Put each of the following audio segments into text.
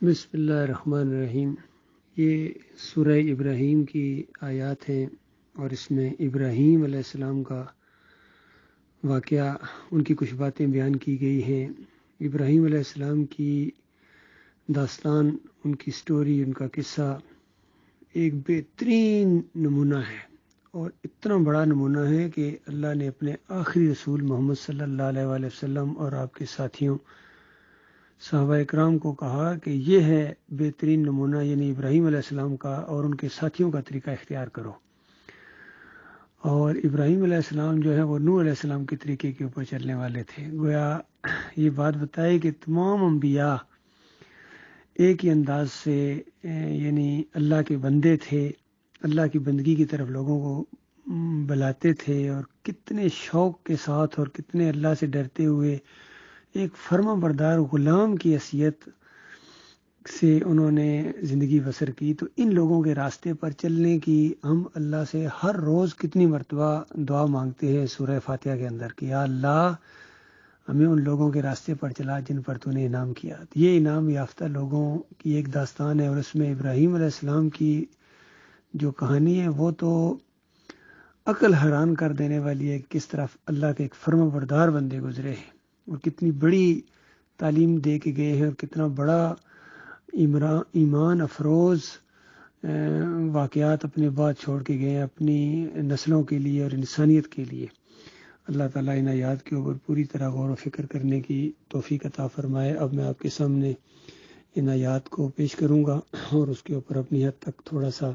بسم اللہ الرحمن الرحیم۔ یہ سورہ ابراہیم کی آیات ہیں اور اس میں ابراہیم علیہ السلام کا واقعہ، ان کی کچھ باتیں بیان کی گئی ہیں۔ ابراہیم علیہ السلام کی داستان، ان کی سٹوری، ان کا قصہ ایک بہترین نمونہ ہے، اور اتنا بڑا نمونہ ہے کہ اللہ نے اپنے آخری رسول محمد صلی اللہ علیہ وآلہ وسلم اور آپ کے ساتھیوں صحابہ اکرام کو کہا کہ یہ ہے بہترین نمونہ، یعنی ابراہیم علیہ السلام کا اور ان کے ساتھیوں کا طریقہ اختیار کرو۔ اور ابراہیم علیہ السلام جو ہے وہ نوح علیہ السلام کے طریقے کے اوپر چلنے والے تھے۔ گویا یہ بات بتائی کہ تمام انبیاء ایک ہی انداز سے یعنی اللہ کے بندے تھے، اللہ کی بندگی کی طرف لوگوں کو بلاتے تھے، اور کتنے شوق کے ساتھ اور کتنے اللہ سے ڈرتے ہوئے ایک فرما بردار غلام کی حیثیت سے انہوں نے زندگی بسر کی۔ تو ان لوگوں کے راستے پر چلنے کی ہم اللہ سے ہر روز کتنی مرتبہ دعا مانگتے ہیں سورہ فاتحہ کے اندر کہ یا اللہ ہمیں ان لوگوں کے راستے پر چلا جن پر تو نے انعام کیا۔ یہ انعام یافتہ لوگوں کی ایک داستان ہے، اور اس میں ابراہیم علیہ السلام کی جو کہانی ہے وہ تو عقل حیران کر دینے والی ہے، کس طرح اللہ کے ایک فرما بردار بندے گزرے ہیں اور کتنی بڑی تعلیم دے کے گئے ہیں، اور کتنا بڑا ایمان افروز واقعات اپنے بعد چھوڑ کے گئے ہیں اپنی نسلوں کے لیے اور انسانیت کے لیے۔ اللہ تعالیٰ ان آیات کے اوپر پوری طرح غور و فکر کرنے کی توفیق عطا فرمائے۔ اب میں آپ کے سامنے ان آیات کو پیش کروں گا اور اس کے اوپر اپنی حد تک تھوڑا سا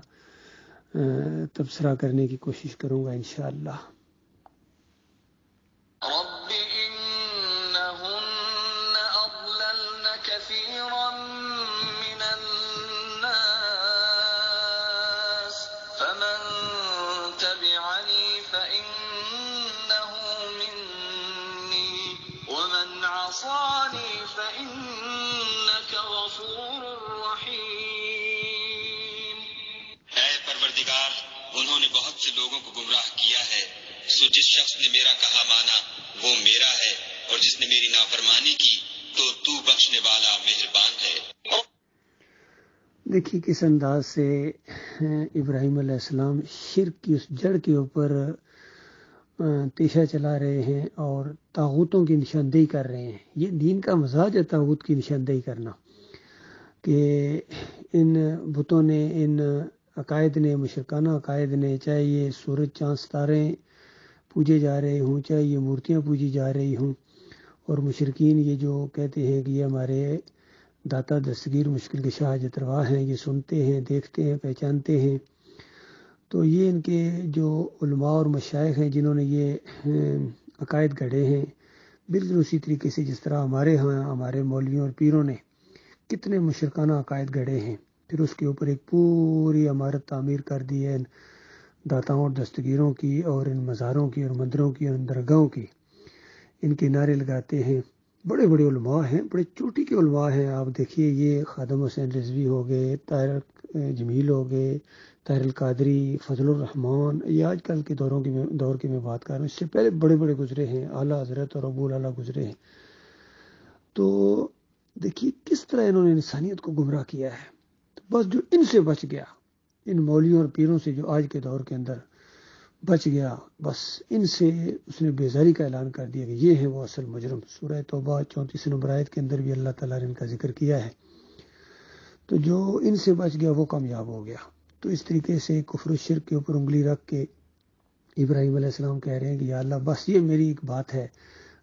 تبصرہ کرنے کی کوشش کروں گا انشاءاللہ۔ انہوں نے بہت سے لوگوں کو گمراہ کیا ہے، سو جس شخص نے میرا کہا مانا وہ میرا ہے، اور جس نے میری نافرمانی کی تو بخشنے والا مہربان ہے۔ دیکھیے کس انداز سے ابراہیم علیہ السلام شرک کی اس جڑ کے اوپر تیشہ چلا رہے ہیں اور طاغوتوں کی نشاندہی کر رہے ہیں۔ یہ دین کا مزاج ہے، طاغوت کی نشاندہی کرنا، کہ ان بتوں نے، ان عقائد نے، مشرکانہ عقائد نے، چاہے یہ سورج چاند ستارے پوجے جا رہے ہوں، چاہے یہ مورتیاں پوجی جا رہی ہوں، اور مشرکین یہ جو کہتے ہیں کہ یہ ہمارے داتا دستگیر مشکل کشا حاجت روا ہیں، یہ سنتے ہیں، دیکھتے ہیں، پہچانتے ہیں، تو یہ ان کے جو علماء اور مشائخ ہیں جنہوں نے یہ عقائد گھڑے ہیں، بالکل اسی طریقے سے جس طرح ہمارے ہاں ہمارے مولویوں اور پیروں نے کتنے مشرکانہ عقائد گھڑے ہیں، پھر اس کے اوپر ایک پوری عمارت تعمیر کر دی ہے داتاؤں اور دستگیروں کی، اور ان مزاروں کی اور مندروں کی اور ان درگاہوں کی، ان کے نعرے لگاتے ہیں۔ بڑے بڑے علماء ہیں، بڑے چوٹی کے علماء ہیں۔ آپ دیکھیے یہ خادم حسین رضوی ہو گئے، طاہر جمیل ہو گئے، طاہر القادری، فضل الرحمان، یہ آج کل کے دور کی میں بات کر رہا ہوں، اس سے پہلے بڑے بڑے گزرے ہیں، اعلیٰ حضرت اور ابو الاعلیٰ گزرے ہیں۔ تو دیکھیے کس طرح انہوں نے انسانیت کو گمراہ کیا ہے۔ تو بس جو ان سے بچ گیا، ان مولویوں اور پیروں سے جو آج کے دور کے اندر بچ گیا، بس ان سے اس نے بیزاری کا اعلان کر دیا کہ یہ ہے وہ اصل مجرم۔ سورہ توبہ 34 نمبر آیت کے اندر بھی اللہ تعالیٰ نے ان کا ذکر کیا ہے۔ تو جو ان سے بچ گیا وہ کامیاب ہو گیا۔ تو اس طریقے سے کفر و شرک کے اوپر انگلی رکھ کے ابراہیم علیہ السلام کہہ رہے ہیں کہ یا اللہ بس یہ میری ایک بات ہے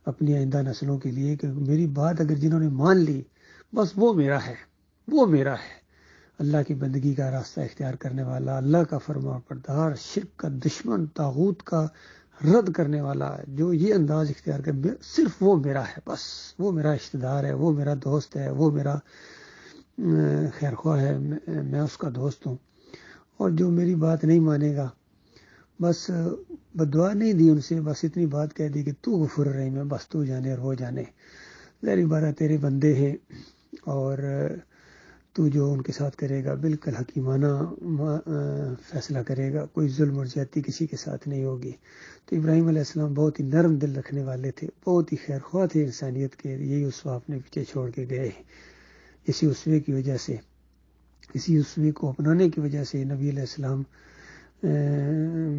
اپنی آئندہ نسلوں کے لیے، کہ میری بات اگر جنہوں نے مان لی بس وہ میرا ہے، وہ میرا ہے۔ اللہ کی بندگی کا راستہ اختیار کرنے والا، اللہ کا فرما بردار، شرک کا دشمن، طاغوت کا رد کرنے والا، جو یہ انداز اختیار کر صرف وہ میرا ہے، بس وہ میرا رشتہ دار ہے، وہ میرا دوست ہے، وہ میرا خیر خواہ ہے، میں اس کا دوست ہوں۔ اور جو میری بات نہیں مانے گا، بس بدعا نہیں دی ان سے، بس اتنی بات کہہ دی کہ تو غفور رحیم ہے، بس تو جانے اور وہ جانے، ظاہر بات ہے تیرے بندے ہیں، اور تو جو ان کے ساتھ کرے گا بالکل حکیمانہ فیصلہ کرے گا، کوئی ظلم اور زیادتی کسی کے ساتھ نہیں ہوگی۔ تو ابراہیم علیہ السلام بہت ہی نرم دل رکھنے والے تھے، بہت ہی خیر خواہ تھے انسانیت کے، یہی اسوا اپنے پیچھے چھوڑ کے گئے ہیں۔ اسی اسوے کی وجہ سے، اسی اسوے کو اپنانے کی وجہ سے نبی علیہ السلام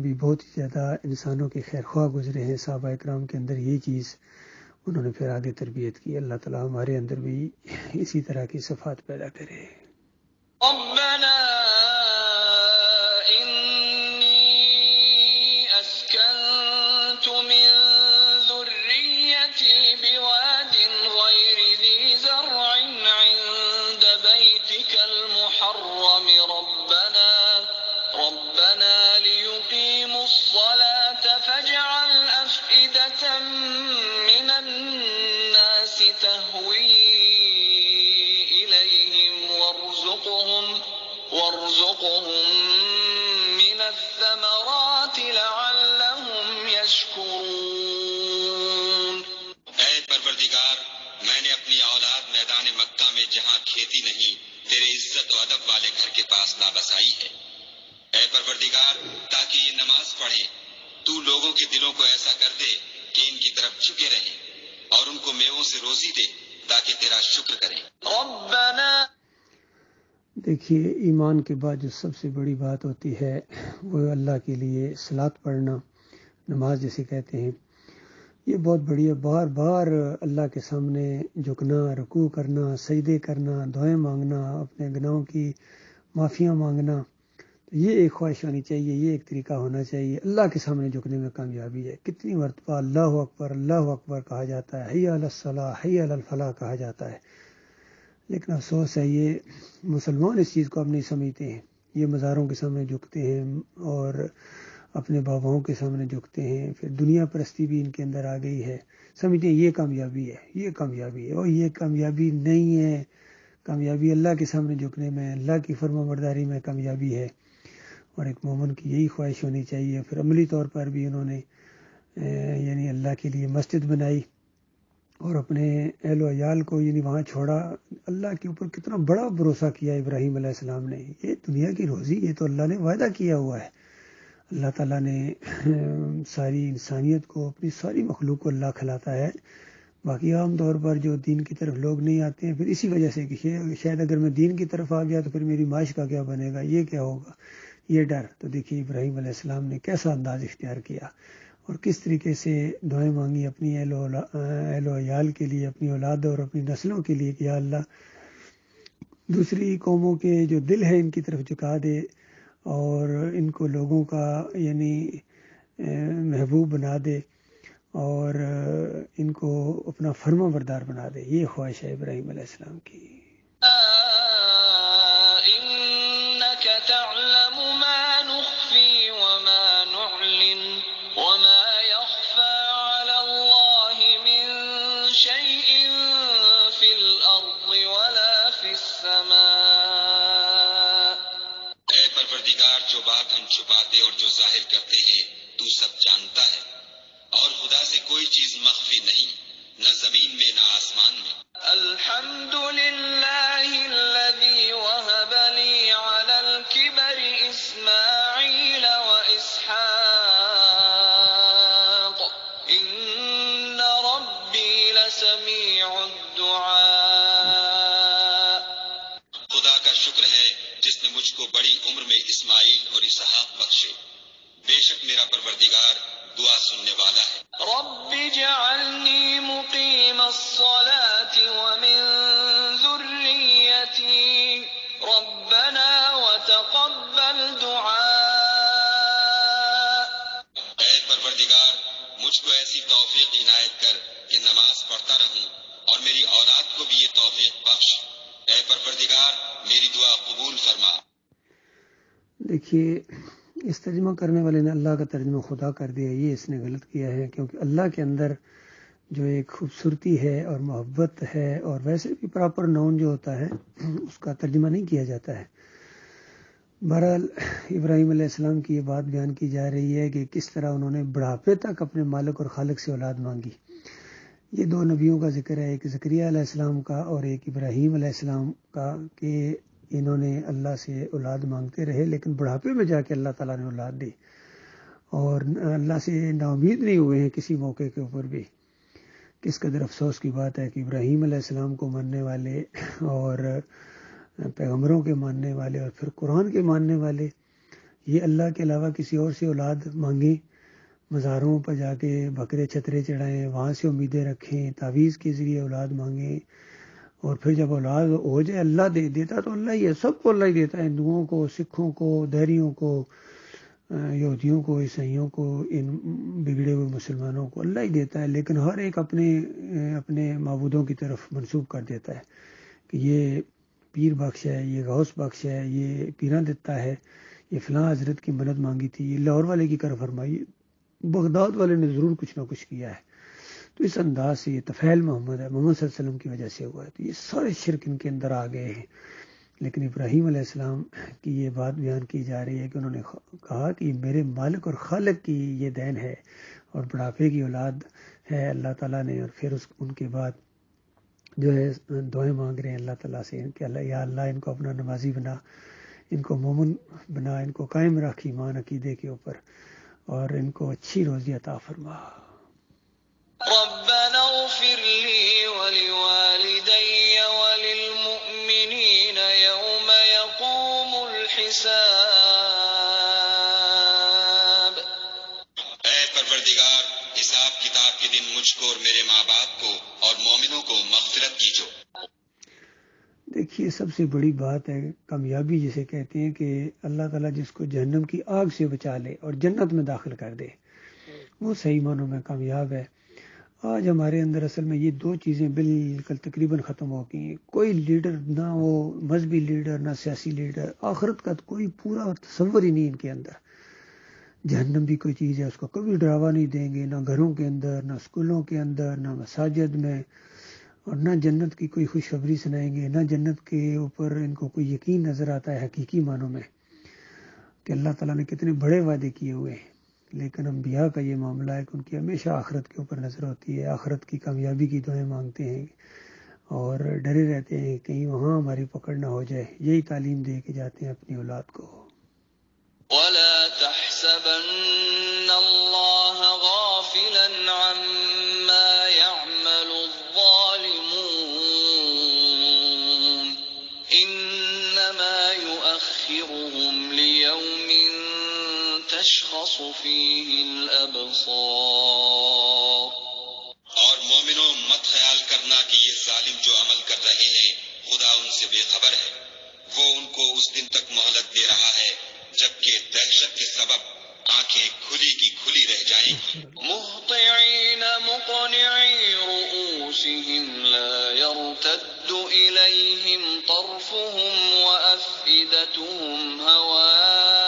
بھی بہت ہی زیادہ انسانوں کے خیر خواہ گزرے ہیں۔ صحابہ اکرام کے اندر یہ چیز انہوں نے پھر آگے تربیت کی۔ اللہ تعالیٰ ہمارے اندر بھی اسی طرح کی صفات پیدا کرے۔ ربنا إني أسكنت من ذريتي بواد غير ذي زرع عند بيتك المحرم ربنا ليقيموا الصلاة فاجعل أفئدة من الناس تهوي إليهم وارزقهم من الثمرات لعلهم يشكرون۔ اے پروردگار، میں نے اپنی اولاد میدان مکہ میں جہاں کھیتی نہیں تیرے عزت و ادب والے گھر کے پاس نہ بسائی ہے۔ اے پروردگار، تاکہ یہ نماز پڑھیں تو لوگوں کے دلوں کو ایسا کر دے کہ ان کی طرف جھکے رہیں، اور ان کو میووں سے روزی دے تاکہ تیرا شکر کریں۔ ربنا دیکھیے، ایمان کے بعد جو سب سے بڑی بات ہوتی ہے وہ اللہ کے لیے صلاۃ پڑھنا، نماز جسے کہتے ہیں۔ یہ بہت بڑی ہے، بار بار اللہ کے سامنے جھکنا، رکوع کرنا، سجدے کرنا، دعائیں مانگنا، اپنے گناہوں کی معافیاں مانگنا، تو یہ ایک خواہش ہونی چاہیے، یہ ایک طریقہ ہونا چاہیے۔ اللہ کے سامنے جھکنے میں کامیابی ہے۔ کتنی مرتبہ اللہ اکبر کہا جاتا ہے، حی علی الصلاۃ، حی علی الفلاح کہا جاتا ہے، لیکن افسوس ہے یہ مسلمان اس چیز کو اب نہیں سمجھتے ہیں۔ یہ مزاروں کے سامنے جھکتے ہیں اور اپنے باباؤں کے سامنے جھکتے ہیں، پھر دنیا پرستی بھی ان کے اندر آ گئی ہے، سمجھتے ہیں یہ کامیابی ہے، یہ کامیابی ہے، اور یہ کامیابی نہیں ہے۔ کامیابی اللہ کے سامنے جھکنے میں، اللہ کی فرما برداری میں کامیابی ہے، اور ایک مومن کی یہی خواہش ہونی چاہیے۔ پھر عملی طور پر بھی انہوں نے یعنی اللہ کے لیے مسجد بنائی اور اپنے اہل و عیال کو یعنی وہاں چھوڑا۔ اللہ کے اوپر کتنا بڑا بھروسہ کیا ابراہیم علیہ السلام نے، یہ دنیا کی روزی یہ تو اللہ نے وعدہ کیا ہوا ہے۔ اللہ تعالیٰ نے ساری انسانیت کو، اپنی ساری مخلوق کو اللہ کھلاتا ہے۔ باقی عام طور پر جو دین کی طرف لوگ نہیں آتے ہیں، پھر اسی وجہ سے کہ شاید اگر میں دین کی طرف آ گیا تو پھر میری معاش کا کیا بنے گا، یہ کیا ہوگا، یہ ڈر۔ تو دیکھیے ابراہیم علیہ السلام نے کیسا انداز اختیار کیا اور کس طریقے سے دعائیں مانگی اپنی اہل و عیال کے لیے، اپنی اولاد اور اپنی نسلوں کے لیے کہ یا اللہ دوسری قوموں کے جو دل ہے ان کی طرف جھکا دے اور ان کو لوگوں کا یعنی محبوب بنا دے اور ان کو اپنا فرما بردار بنا دے۔ یہ خواہش ہے ابراہیم علیہ السلام کی۔ إنك تعلم ما نخفي وما نعلن وما يخفى على الله من شيء في الأرض ولا في السماء۔ اے پروردگار، جو بات ہم چھپاتے اور جو ظاہر کرتے ہیں تو سب جانتا ہے، اور خدا سے کوئی چیز مخفی نہیں، نہ زمین میں نہ آسمان میں۔ الحمد لله الذي وهب لي على الكبر إسماعيل وإسحاق إن ربي لسميع الدعاء۔ خدا کا شکر ہے جس نے مجھ کو بڑی عمر میں اسماعیل اور اسحاق بخشے، بے شک میرا پروردگار دعا سننے والا ہے۔ رب اجعلني مقيم الصلاة ومن ذريتي ربنا وتقبل دعاء۔ اے پروردگار، مجھ کو ایسی توفیق عنایت کر کہ نماز پڑھتا رہوں، اور میری اولاد کو بھی یہ توفیق بخش۔ اے پروردگار، میری دعا قبول فرما۔ دیکھیے، اس ترجمہ کرنے والے نے اللہ کا ترجمہ خدا کر دیا، یہ اس نے غلط کیا ہے، کیونکہ اللہ کے اندر جو ایک خوبصورتی ہے اور محبت ہے، اور ویسے بھی پراپر ناؤن جو ہوتا ہے اس کا ترجمہ نہیں کیا جاتا ہے۔ بہرحال ابراہیم علیہ السلام کی یہ بات بیان کی جا رہی ہے کہ کس طرح انہوں نے بڑھاپے تک اپنے مالک اور خالق سے اولاد مانگی۔ یہ دو نبیوں کا ذکر ہے، ایک زکریا علیہ السلام کا اور ایک ابراہیم علیہ السلام کا، کہ انہوں نے اللہ سے اولاد مانگتے رہے، لیکن بڑھاپے میں جا کے اللہ تعالیٰ نے اولاد دی، اور اللہ سے نا امید نہیں ہوئے ہیں کسی موقع کے اوپر بھی۔ کس قدر افسوس کی بات ہے کہ ابراہیم علیہ السلام کو ماننے والے اور پیغمبروں کے ماننے والے اور پھر قرآن کے ماننے والے یہ اللہ کے علاوہ کسی اور سے اولاد مانگیں، مزاروں پر جا کے بکرے چھترے چڑھائیں، وہاں سے امیدیں رکھیں، تعویذ کے ذریعے اولاد مانگیں، اور پھر جب اولاد ہو جائے اللہ دے دیتا تو اللہ ہی ہے، سب کو اللہ ہی دیتا ہے، ہندوؤں کو، سکھوں کو، دہریوں کو، یہودیوں کو، عیسائیوں کو، ان بگڑے ہوئے مسلمانوں کو اللہ ہی دیتا ہے، لیکن ہر ایک اپنے معبودوں کی طرف منسوب کر دیتا ہے کہ یہ پیر بخش ہے، یہ غوث بخش ہے، یہ پیراں دیتا ہے، یہ فلاں حضرت کی مدد مانگی تھی، یہ لاہور والے کی کر فرمائی، بغداد والے نے ضرور کچھ نہ کچھ کیا ہے۔ تو اس انداز سے یہ طفیل محمد ہے، محمد صلی اللہ علیہ وسلم کی وجہ سے ہوا ہے، تو یہ سارے شرک ان کے اندر آ گئے ہیں۔ لیکن ابراہیم علیہ السلام کی یہ بات بیان کی جا رہی ہے کہ انہوں نے کہا کہ میرے مالک اور خالق کی یہ دین ہے اور بڑھاپے کی اولاد ہے اللہ تعالیٰ نے، اور پھر ان کے بعد جو ہے دعائیں مانگ رہے ہیں اللہ تعالیٰ سے کہ اللہ یا اللہ ان کو اپنا نمازی بنا، ان کو مومن بنا، ان کو قائم رکھ ایمان عقیدے کے اوپر، اور ان کو اچھی روزی عطا فرما۔ ربنا اغفر لي ولوالدي وللمؤمنين يوم يقوم الحساب۔ اے پروردگار، حساب کتاب کے دن مجھ کو اور میرے ماں باپ کو اور مومنوں کو مغفرت کیجو۔ دیکھیے سب سے بڑی بات ہے کامیابی جسے کہتے ہیں کہ اللہ تعالیٰ جس کو جہنم کی آگ سے بچا لے اور جنت میں داخل کر دے، وہ صحیح معنوں میں کامیاب ہے۔ آج ہمارے اندر اصل میں یہ دو چیزیں بالکل تقریباً ختم ہو گئی ہیں۔ کوئی لیڈر، نہ وہ مذہبی لیڈر، نہ سیاسی لیڈر، آخرت کا کوئی پورا تصور ہی نہیں ان کے اندر۔ جہنم بھی کوئی چیز ہے اس کو کبھی ڈراوا نہیں دیں گے، نہ گھروں کے اندر، نہ اسکولوں کے اندر، نہ مساجد میں، اور نہ جنت کی کوئی خوشخبری سنائیں گے، نہ جنت کے اوپر ان کو کوئی یقین نظر آتا ہے حقیقی معنوں میں کہ اللہ تعالیٰ نے کتنے بڑے وعدے کیے ہوئے ہیں۔ لیکن انبیاء کا یہ معاملہ ہے کہ ان کی ہمیشہ آخرت کے اوپر نظر ہوتی ہے، آخرت کی کامیابی کی دعائیں مانگتے ہیں اور ڈرے رہتے ہیں کہیں وہاں ہماری پکڑ نہ ہو جائے۔ یہی تعلیم دے کے جاتے ہیں اپنی اولاد کو۔ ولا تحسبن الله غافلا عما يعمل الظالمون انما يؤخرهم ليوم تشخص فيه الابصار۔ اور مومنوں مت خیال کرنا کہ یہ ظالم جو عمل کر رہے ہیں خدا ان سے بے خبر ہے، وہ ان کو اس دن تک مہلت دے رہا ہے جبکہ دہشت کے سبب آنکھیں کھلی کی کھلی رہ جائیں گی۔ مہطعین مقنعی رؤوسهم لا يرتد الیہم طرفهم وافئدتهم هواء۔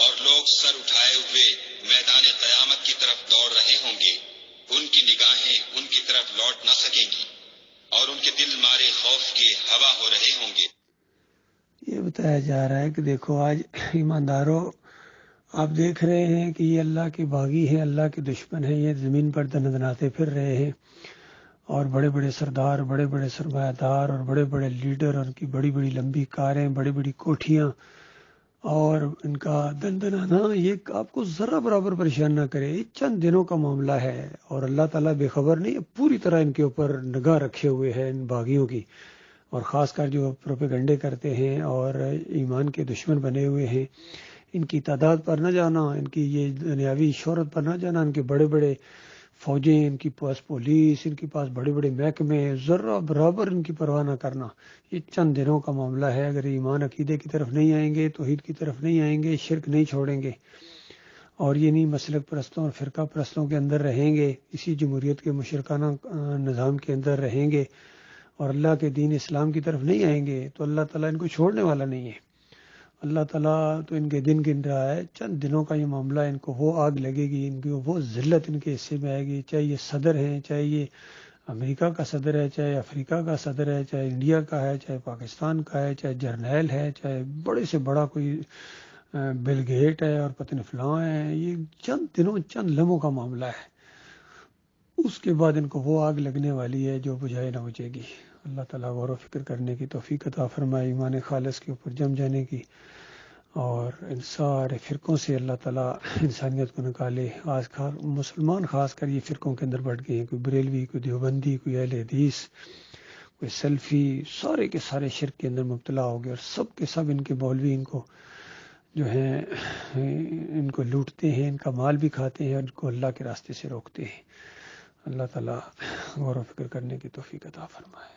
اور لوگ سر اٹھائے ہوئے میدان قیامت کی طرف دوڑ رہے ہوں گے، ان کی نگاہیں ان کی طرف لوٹ نہ سکیں گی اور ان کے دل مارے خوف کے ہوا ہو رہے ہوں گے۔ یہ بتایا جا رہا ہے کہ دیکھو آج ایمانداروں، آپ دیکھ رہے ہیں کہ یہ اللہ کے باغی ہیں، اللہ کے دشمن ہیں، یہ زمین پر دندناتے پھر رہے ہیں، اور بڑے بڑے سردار، بڑے بڑے سرمایہ دار اور بڑے بڑے لیڈر، اور ان کی بڑی بڑی لمبی کاریں، بڑی بڑی کوٹھیاں اور ان کا دندنانا یہ آپ کو ذرا برابر پریشان نہ کرے۔ یہ چند دنوں کا معاملہ ہے اور اللہ تعالیٰ بے خبر نہیں، پوری طرح ان کے اوپر نگاہ رکھے ہوئے ہے ان باغیوں کی، اور خاص کر جو پروپیگنڈے کرتے ہیں اور ایمان کے دشمن بنے ہوئے ہیں، ان کی تعداد پر نہ جانا، ان کی یہ دنیاوی شہرت پر نہ جانا، ان کے بڑے بڑے فوجیں، ان کی پاس پولیس، ان کے پاس بڑے بڑے محکمے، ذرا برابر ان کی پرواہ نہ کرنا، یہ چند دنوں کا معاملہ ہے۔ اگر ایمان عقیدے کی طرف نہیں آئیں گے، توحید کی طرف نہیں آئیں گے، شرک نہیں چھوڑیں گے، اور یہ نہیں مسلک پرستوں اور فرقہ پرستوں کے اندر رہیں گے، اسی جمہوریت کے مشرکانہ نظام کے اندر رہیں گے اور اللہ کے دین اسلام کی طرف نہیں آئیں گے، تو اللہ تعالیٰ ان کو چھوڑنے والا نہیں ہے۔ اللہ تعالیٰ تو ان کے دن گن رہا ہے، چند دنوں کا یہ معاملہ، ان کو وہ آگ لگے گی، ان کی وہ ذلت ان کے حصے میں آئے گی، چاہے یہ صدر ہیں، چاہے یہ امریکہ کا صدر ہے، چاہے افریقہ کا صدر ہے، چاہے انڈیا کا ہے، چاہے پاکستان کا ہے، چاہے جرنیل ہے، چاہے بڑے سے بڑا کوئی بل گیٹ ہے اور پتہ نہیں فلاں ہے، یہ چند دنوں چند لمحوں کا معاملہ ہے، اس کے بعد ان کو وہ آگ لگنے والی ہے جو بجھائے نہ بجھے گی۔ اللہ تعالیٰ غور و فکر کرنے کی توفیق عطا فرمائے، ایمان خالص کے اوپر جم جانے کی، اور ان سارے فرقوں سے اللہ تعالیٰ انسانیت کو نکالے. آج مسلمان خاص کر یہ فرقوں کے اندر بڑھ گئے ہیں، کوئی بریلوی، کوئی دیوبندی، کوئی اہل حدیث، کوئی سلفی، سارے کے سارے شرک کے اندر مبتلا ہو گئے، اور سب کے سب ان کے مولوی ان کو جو ہیں ان کو لوٹتے ہیں، ان کا مال بھی کھاتے ہیں، اور ان کو اللہ کے راستے سے روکتے ہیں. اللہ تعالیٰ غور و فکر کرنے کی توفیق عطا فرمائے.